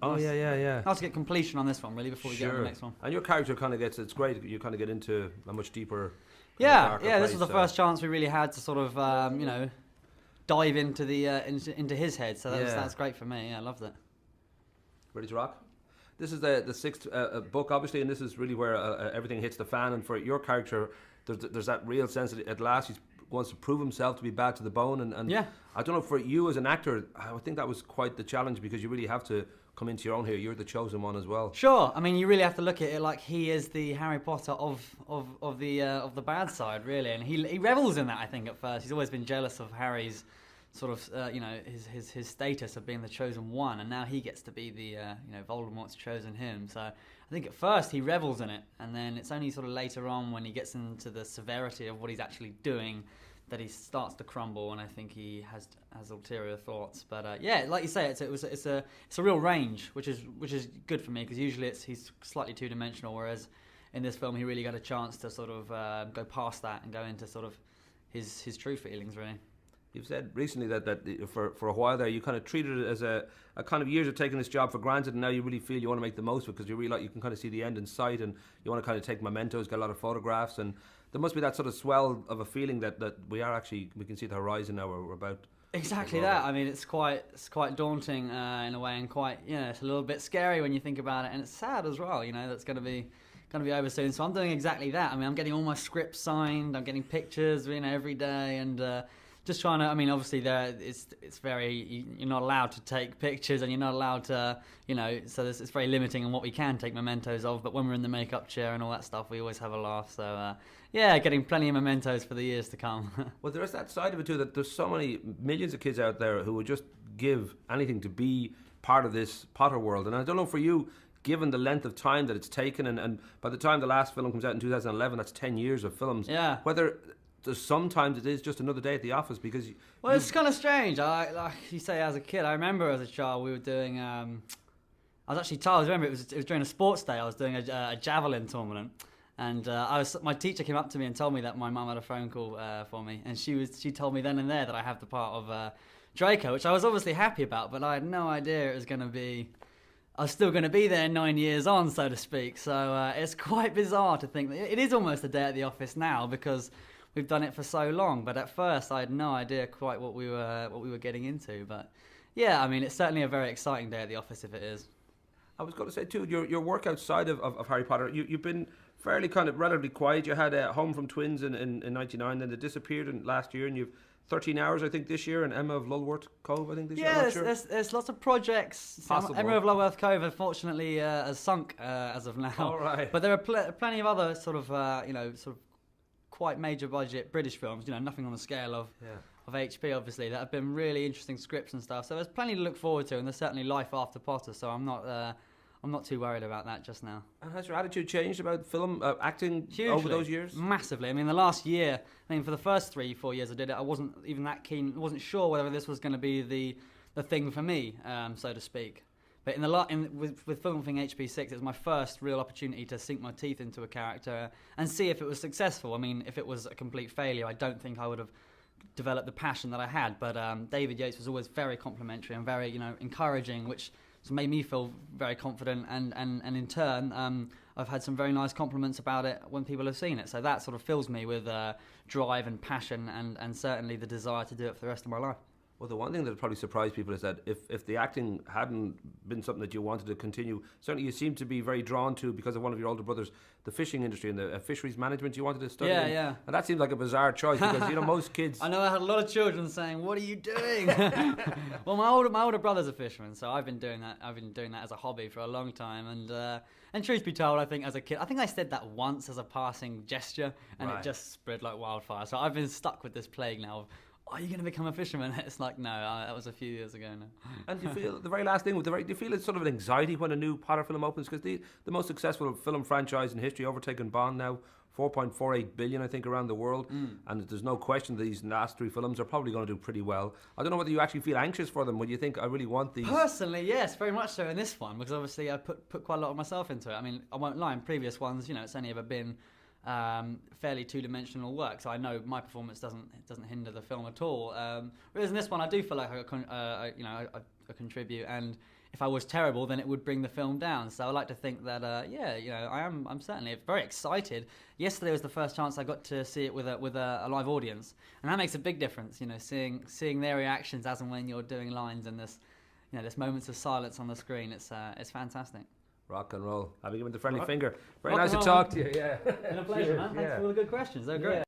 Oh, nice. yeah. Nice to get completion on this one, really, before we get on the next one. And your character kind of gets, it's great, you kind of get into a much deeper, yeah, this was the first chance we really had to sort of, dive into the into his head, so that's great for me. Yeah, I loved it. Ready to rock? This is the sixth book, obviously, and this is really where everything hits the fan. And for your character, there's that real sense that at last he wants to prove himself to be bad to the bone. And yeah. I don't know, for you as an actor, I think that was quite the challenge, because you really have to come into your own here. You're the chosen one as well. Sure. I mean, you really have to look at it like he is the Harry Potter of the bad side, really, and he revels in that. I think at first he's always been jealous of Harry's sort of his status of being the chosen one, and now he gets to be the Voldemort's chosen him. So I think at first he revels in it, and then it's only sort of later on when he gets into the severity of what he's actually doing that he starts to crumble, and I think he has ulterior thoughts. But like you say, it's a real range, which is good for me, because usually he's slightly two-dimensional, whereas in this film he really got a chance to sort of go past that and go into sort of his true feelings, really. You've said recently that for a while there you kind of treated it as a kind of years of taking this job for granted, and now you really feel you want to make the most of it, because you really you can kind of see the end in sight, and you want to kind of take mementos, get a lot of photographs, and there must be that sort of swell of a feeling that we can see the horizon now. We're about exactly that. I mean, it's quite daunting in a way, and quite it's a little bit scary when you think about it, and it's sad as well. That's going to be over soon. So I'm doing exactly that. I mean, I'm getting all my scripts signed. I'm getting pictures, every day, and just trying to. I mean, obviously, it's very. You're not allowed to take pictures, and you're not allowed to. So it's very limiting on what we can take mementos of. But when we're in the makeup chair and all that stuff, we always have a laugh. So getting plenty of mementos for the years to come. Well, there is that side of it too, that there's so many millions of kids out there who would just give anything to be part of this Potter world. And I don't know, for you, given the length of time that it's taken, and by the time the last film comes out in 2011, that's 10 years of films. Yeah. Whether sometimes it is just another day at the office, because it's kind of strange. Like you say, as a kid, I remember as a child we were doing. I was actually told. I remember it was during a sports day. I was doing a javelin tournament, and my teacher came up to me and told me that my mum had a phone call for me, and she told me then and there that I have the part of Draco, which I was obviously happy about, but I had no idea it was going to be. I was still going to be there 9 years on, so to speak. So it's quite bizarre to think that it is almost a day at the office now, because we've done it for so long. But at first, I had no idea quite what we were getting into. But yeah, I mean, it's certainly a very exciting day at the office if it is. I was going to say too, your work outside of Harry Potter, you've been fairly kind of relatively quiet. You had Home from Twins in '99, then they disappeared last year, and you've 13 Hours, I think, this year, and Emma of Lulworth Cove, I think, this year. Yeah, there's lots of projects. Emma of Lulworth Cove, unfortunately, has sunk as of now. All right. But there are plenty of other sort of quite major budget British films. Nothing on the scale of HP, obviously, that have been really interesting scripts and stuff. So there's plenty to look forward to, and there's certainly life after Potter. So I'm not too worried about that just now. And has your attitude changed about film acting hugely, over those years? Massively. I mean, the last year, for the first 3-4 years I did it, I wasn't even that keen. I wasn't sure whether this was going to be the thing for me, so to speak. But with filming HP6, it was my first real opportunity to sink my teeth into a character and see if it was successful. I mean, if it was a complete failure, I don't think I would have developed the passion that I had. But David Yates was always very complimentary and very, encouraging, which made me feel very confident, and in turn I've had some very nice compliments about it when people have seen it, so that sort of fills me with drive and passion, and certainly the desire to do it for the rest of my life. Well, the one thing that would probably surprise people is that if the acting hadn't been something that you wanted to continue, certainly you seem to be very drawn to, because of one of your older brothers, the fishing industry and the fisheries management you wanted to study. Yeah. And that seems like a bizarre choice, because most kids. I know I had a lot of children saying, "What are you doing?" Well, my older brother's a fisherman, so I've been doing that. I've been doing that as a hobby for a long time, and truth be told, I think as a kid, I think I said that once as a passing gesture, and It just spread like wildfire. So I've been stuck with this plague now of, are you going to become a fisherman? It's like, no, that was a few years ago now. And do you feel, the very last thing, do you feel it's sort of an anxiety when a new Potter film opens? Because the most successful film franchise in history, overtaken Bond now, 4.48 billion, I think, around the world. And there's no question these last 3 films are probably going to do pretty well. I don't know whether you actually feel anxious for them when you think, I really want these. Personally, yes, very much so in this one, because obviously I put quite a lot of myself into it. I mean, I won't lie, in previous ones, it's only ever been fairly two-dimensional work, so I know my performance doesn't hinder the film at all. Whereas in this one, I do feel like I contribute, and if I was terrible, then it would bring the film down. So I like to think that, I'm certainly very excited. Yesterday was the first chance I got to see it with a live audience, and that makes a big difference. Seeing their reactions as and when you're doing lines, and there's moments of silence on the screen. It's fantastic. Rock and roll. Have you given the friendly finger? Very Rock nice to and talk roll. to you. Yeah. Been a pleasure, man. Thanks for all the good questions. They're great.